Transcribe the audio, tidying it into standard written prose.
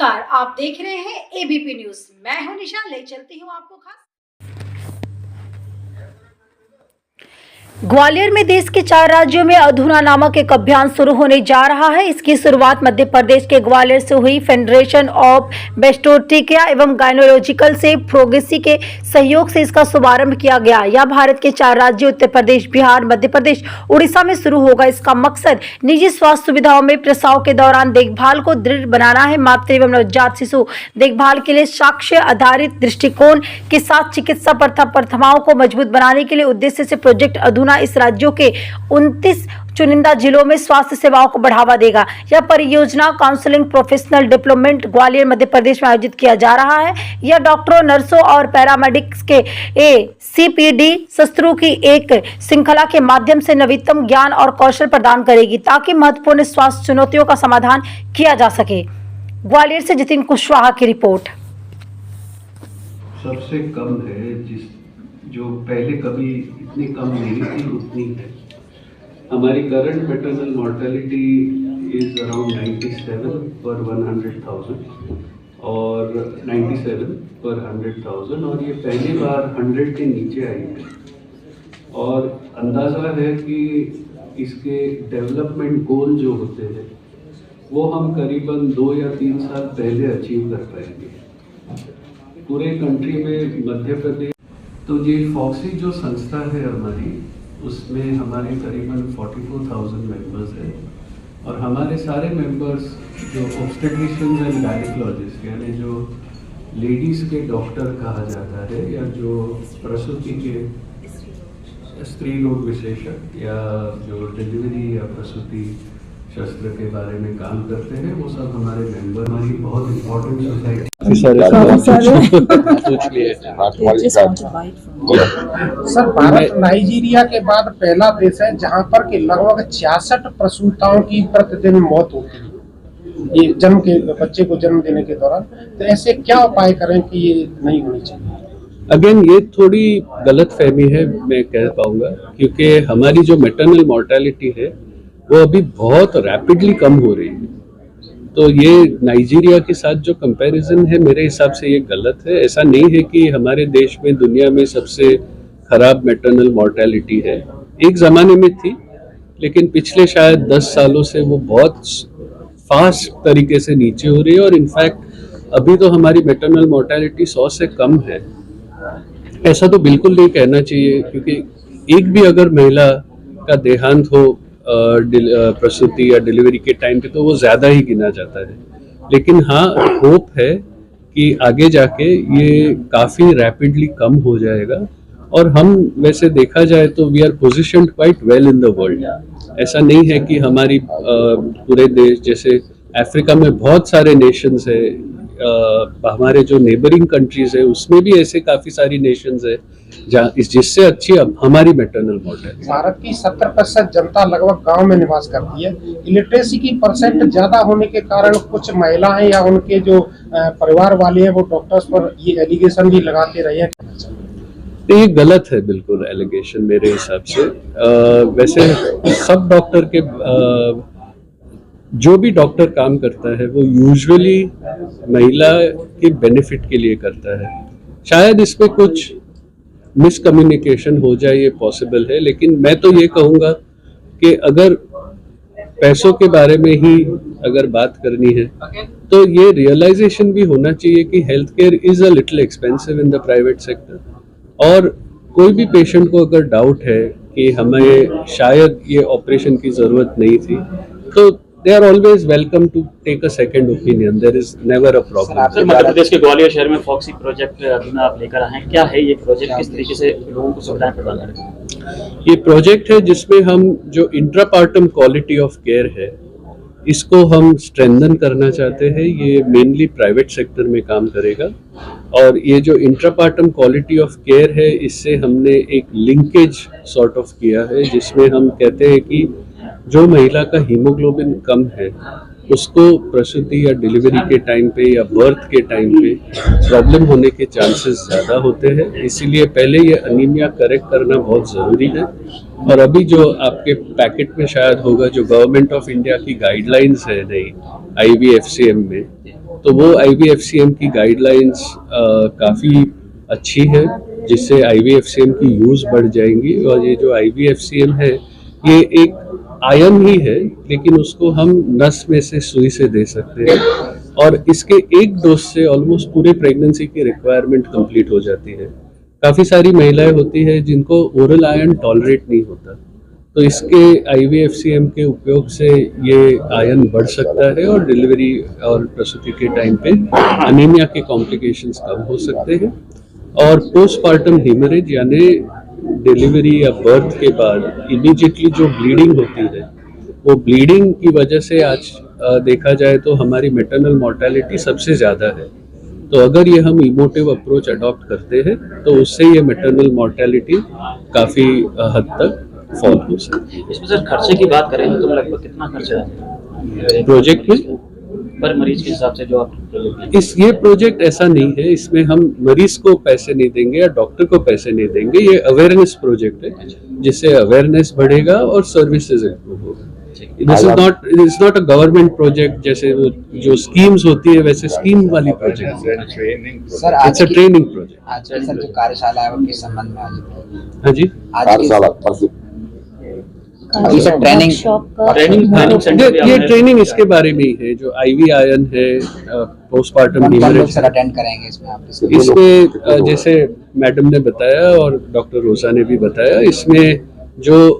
नमस्कार, आप देख रहे हैं एबीपी न्यूज। मैं हूं निशा, ले चलती हूं आपको खास। ग्वालियर में देश के 4 राज्यों में अधूना नामक एक अभियान शुरू होने जा रहा है। इसकी शुरुआत मध्य प्रदेश के ग्वालियर से हुई। फेडरेशन ऑफ बेस्टोटिकिया एवं गायनोलॉजिकल से प्रोग्रेसी के सहयोग से इसका शुभारंभ किया गया। यह भारत के 4 राज्यों उत्तर प्रदेश, बिहार, मध्य प्रदेश, उड़ीसा में शुरू होगा। इसका मकसद निजी स्वास्थ्य सुविधाओं में प्रसव के दौरान देखभाल को दृढ़ बनाना है। मातृ एवं नवजात शिशु देखभाल के लिए साक्ष्य आधारित दृष्टिकोण के साथ चिकित्सा प्रथाओं को मजबूत बनाने के लिए उद्देश्य से प्रोजेक्ट अधूना इस राज्यों के 29 चुनिंदा जिलों में स्वास्थ्य सेवाओं को बढ़ावा देगा। यह परियोजना counselling professional development Gwalior Madhya Pradesh में आयोजित किया जा रहा है। यह डॉक्टरों, नर्सों और पैरामेडिक्स के CPD शस्त्रों की एक श्रृंखला के माध्यम से नवीनतम ज्ञान और कौशल प्रदान करेगी ताकि महत्वपूर्ण स्वास्थ्य चुनौतियों का समाधान किया जा सके। ग्वालियर से जितिन कुशवाहा की रिपोर्ट। सबसे कम है जो पहले कभी इतनी कम नहीं थी उतनी है। हमारी current maternal mortality is around 97 पर 100,000 और 97 पर 100,000 और ये पहली बार 100 के नीचे आई है। और अंदाज़ा है कि इसके डेवलपमेंट गोल जो होते हैं वो हम करीबन 2 या 3 साल पहले अचीव कर पाएंगे। पूरे कंट्री में मध्य प्रदेश तो ये फॉक्सी जो संस्था है हमारी, उसमें हमारे करीबन 44,000 मेंबर्स हैं और हमारे सारे मेंबर्स जो ऑब्स्टेट्रिशियंस एंड गायनेकोलॉजिस्ट यानी जो लेडीज़ के डॉक्टर कहा जाता है या जो प्रसूति के स्त्री रोग विशेषज्ञ या जो डिलीवरी या प्रसूति शस्त्र के बारे में काम करते हैं, वो सब हमारे मेंबर। हमारी बहुत important society sir, Bharat Nigeria के बाद पहला देश है जहां पर कि लगभग 66 प्रसूताओं की प्रतिदिन मौत होती है ये जन्म के बच्चे को जन्म देने के दौरान। तो ऐसे क्या उपाय करें कि ये नहीं होनी चाहिए? अगेन ये थोड़ी गलत फहमी है मैं कह पाऊंगा, क्योंकि हमारी जो मैटरनल मोर्टेलिटी है वो अभी बहुत रैपिडली कम हो रही है। तो ये नाइजीरिया के साथ जो कंपैरिजन है मेरे हिसाब से ये गलत है। ऐसा नहीं है कि हमारे देश में दुनिया में सबसे खराब मैटरनल मोर्टेलिटी है। एक ज़माने में थी, लेकिन पिछले शायद 10 सालों से वो बहुत फास्ट तरीके से नीचे हो रही है और इनफैक्ट अभी तो हमारी मैटरनल मोर्टेलिटी 100 से कम है। ऐसा तो बिल्कुल नहीं कहना चाहिए, क्योंकि एक भी अगर महिला का देहांत हो प्रसूति या डिलीवरी के टाइम पे तो वो ज़्यादा ही गिना जाता है। लेकिन हाँ, होप है कि आगे जाके ये काफ़ी रैपिडली कम हो जाएगा और हम वैसे देखा जाए तो we are positioned quite well in the world. ऐसा नहीं है कि हमारी पूरे देश, जैसे अफ्रीका में बहुत सारे नेशंस है, हमारे जो नेबरिंग कंट्रीज है उसमें भी ऐसे काफ़ी सारी नेशंस है जिससे अच्छी हमारी मैटरनल मोर्टेलिटी। भारत की 70% जनता लगभग गांव में निवास करती है। इलिटरेसी की परसेंट ज्यादा होने के कारण कुछ महिलाएं या उनके जो परिवार वाले हैं वो डॉक्टर्स पर ये एलिगेशन भी लगाते रहे हैं। ये गलत है बिल्कुल एलिगेशन मेरे हिसाब से। वैसे सब डॉक्टर के जो भी डॉक्टर काम करता है वो यूजुअली महिला के बेनिफिट के लिए करता है। शायद इसमें कुछ मिसकम्युनिकेशन हो जाए, ये पॉसिबल है, लेकिन मैं तो ये कहूँगा कि अगर पैसों के बारे में ही अगर बात करनी है तो ये रियलाइजेशन भी होना चाहिए कि health care is a little expensive in the private sector. और कोई भी पेशेंट को अगर डाउट है कि हमें शायद ये ऑपरेशन की ज़रूरत नहीं थी तो they are always welcome to take a second opinion. There is never a problem. Sir, Madhya Pradesh के ग्वालियर शहर में फॉक्सी प्रोजेक्ट अधूना आप लेकर आए हैं, क्या है ये प्रोजेक्ट, किस तरीके से लोगों को सुविधाएं प्रदान करेंगे? ये प्रोजेक्ट है जिसमें हम जो इंट्रापार्टम क्वालिटी ऑफ केयर है इसको हम स्ट्रेंथन करना चाहते हैं। ये मेनली प्राइवेट सेक्टर में काम करेगा और ये जो इंट्रापार्टम क्वालिटी ऑफ केयर है इससे हमने एक लिंकेज सॉर्ट ऑफ किया है, जिसमें हम कहते हैं कि जो महिला का हीमोग्लोबिन कम है उसको प्रसूति या डिलीवरी के टाइम पे या बर्थ के टाइम पे प्रॉब्लम होने के चांसेस ज़्यादा होते हैं। इसीलिए पहले ये अनीमिया करेक्ट करना बहुत ज़रूरी है। और अभी जो आपके पैकेट में शायद होगा जो गवर्नमेंट ऑफ इंडिया की गाइडलाइंस है नई IVFCM में, तो वो IVFCM की गाइडलाइंस काफ़ी अच्छी है, जिससे IVFCM की यूज़ बढ़ जाएंगी। और ये जो IVFCM है ये एक आयन ही है, लेकिन उसको हम नस में से सुई से दे सकते हैं और इसके एक डोज से ऑलमोस्ट पूरे प्रेगनेंसी की रिक्वायरमेंट कंप्लीट हो जाती है। काफ़ी सारी महिलाएं होती है जिनको ओरल आयन टॉलरेट नहीं होता, तो इसके IVFCM के उपयोग से ये आयन बढ़ सकता है और डिलीवरी और प्रसूति के टाइम पे अनीमिया के कॉम्प्लिकेशंस कम हो सकते हैं। और पोस्टमार्टम हीमरेज यानी डिलीवरी या बर्थ के बाद इमीडिएटली जो ब्लीडिंग होती है, वो ब्लीडिंग की वजह से आज देखा जाए तो हमारी मैटरनल मोर्टेलिटी सबसे ज़्यादा है। तो अगर ये हम इमोटिव अप्रोच अडॉप्ट करते हैं तो उससे ये मैटरनल मोर्टेलिटी काफ़ी हद तक फॉल हो सकती है। इसमें सर खर्चे की बात करें तो लगभग कितना खर्चा है प्रोजेक्ट में पर मरीज के हिसाब से जो आप ये प्रोजेक्ट ऐसा नहीं है, इसमें हम मरीज को पैसे नहीं देंगे या डॉक्टर को पैसे नहीं देंगे। ये अवेयरनेस प्रोजेक्ट है, जिससे अवेयरनेस बढ़ेगा और सर्विसेज इम्प्रूव होगा। This not a government project जैसे वो जो स्कीम्स होती है वैसे स्कीम वाली प्रोजेक्ट है। Sir it's a training project. आज की सर जो कार्यशाला है उसके संबंध में आज हाँ जी, आज की सर ट्रेनिंग ये ट्रेनिंग इसके बारे में ही है, जो IV आयन है, पोस्टमार्टम कौन लोग हीमरेज सर अटेंड करेंगे इसमें आप इसमें जैसे मैडम ने बताया और डॉक्टर रोजा ने भी बताया, इसमें जो